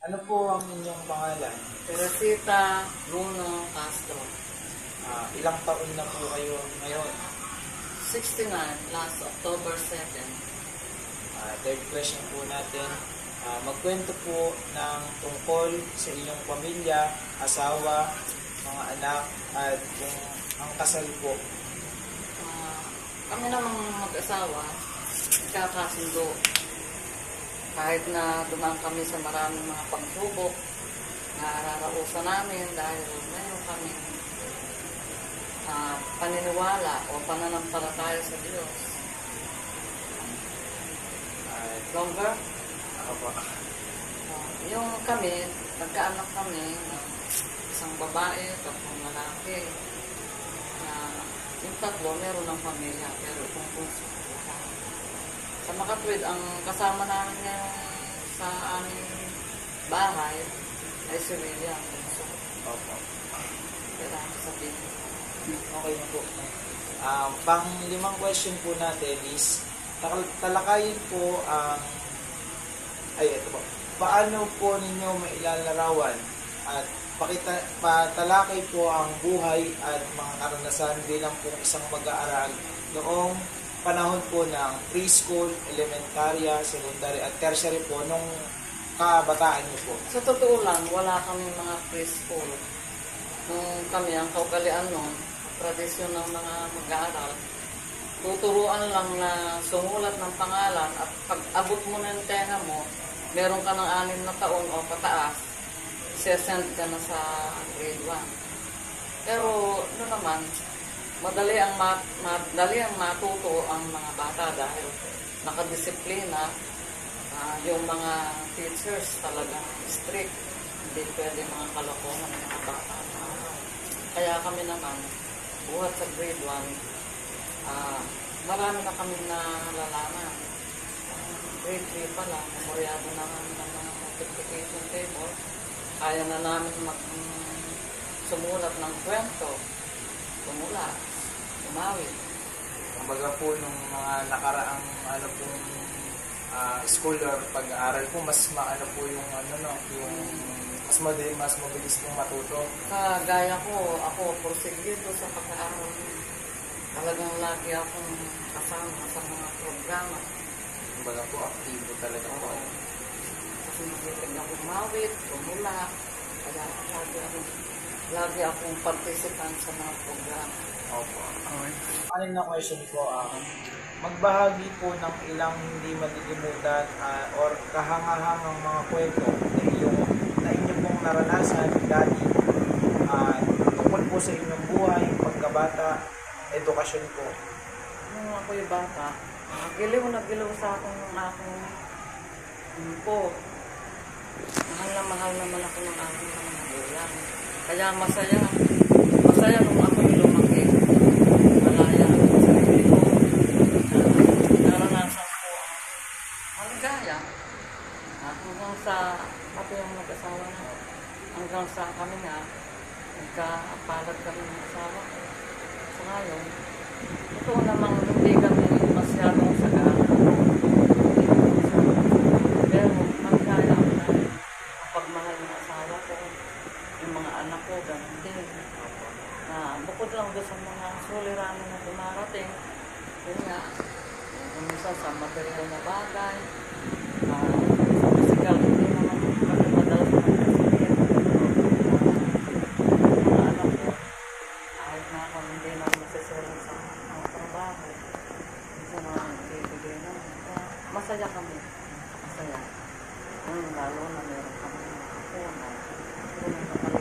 Ano po ang inyong pangalan? Teresita Bruno Castro. Ilang taon na po kayo ngayon? 69, last October 7. Third question po natin. Magkwento po ng tungkol sa inyong pamilya, asawa, mga anak, at kung ang kasal po. Kami namang mag-asawa, nagkakasundo. Kahit na dumaan kami sa maraming mga pagsubok, nararausan namin dahil mayroon kami paniniwala o pananampalataya sa Diyos. Longer? Opo. Yung kami, nagkaanak kami ng isang babae, tatlong lalaki. Yung tatlo, meron ng pamilya, pero itong puso. Sa Makatwid, ang kasama namin ngayon sa aming bahay ay si William. Opo. Kailangan ko sabihin. Okay na po. Pang-limang question po natin is, talakayin po ang, ito po. Paano po ninyo mailalarawan at patalakay po ang buhay at mga karanasan bilang po isang mag-aaral noong panahon po ng preschool, elementarya, secondary at tertiary po nung kabataan niyo po? Sa totoo lang, wala kami mga preschool. Nung kami, ang kaugalian nun, tradisyon ng mga mag-aaral, tuturuan lang na sumulat ng pangalan at pag abot mo na yung tenga mo, meron ka ng 6 na taon o pataas, sesend ka na sa grade 1. Pero, naman, madali ang matuto ang mga bata dahil nakadisiplina. Yung mga teachers talagang strict, hindi pwede mga kalokohan ng mga bata. Kaya kami naman, buhat sa grade 1, marami na kami nalalaman. Grade 3 pa lang, memoryado na kami ng mga multiplication table. Kaya na namin sumulat ng kwento, sumulat, umawit. Kumbaga po nung mga nakaraang school or pag-aaral po, mas maano po yung yung mas mabilis pong matuto. Kagaya ko, ako porsigido sa pag-aaral. Talagang lagi akong kasama sa mga programa. Kumbaga po, aktibo talaga po. Kasi magilig akong mawit, tumula. Kaya lagi akong participant sa mga programa. Opo. Anim na question po, magbahagi po ng ilang hindi malilimutan or kahangahangang mga kwento na inyo pong naranasan dati tungkol po sa inyong buhay, pagkabata, edukasyon po. Nung ako'y bata, nagiliw sa akin ng aking po. Mahal naman ako ng aking mga magulang. Kaya masaya nung ako'y lumaki. Malaya ako sa sarili ko. Naranasan ko ang maligaya. Hanggang sa pati yung mag-asawa na. Hanggang sa kami nga, nagkapalad kami ng asawa ko. So ngayon, totoo namang hindi kami masyadong sagana. Pero maligaya ako na pagmahal ng asawa ko, yung mga anak ko, ganun din. Bukod lang doon sa mga suliranin na dumarating, yun nga, minsan sa material na bagay, sa physical, hindi naman kami madalas magkasakit. Mga anak ko, kahit na ako hindi na masisirin sa mga trabaho, minsan mga ibibigay naman. Masaya kami, masaya. Lalo na meron kami mga ako na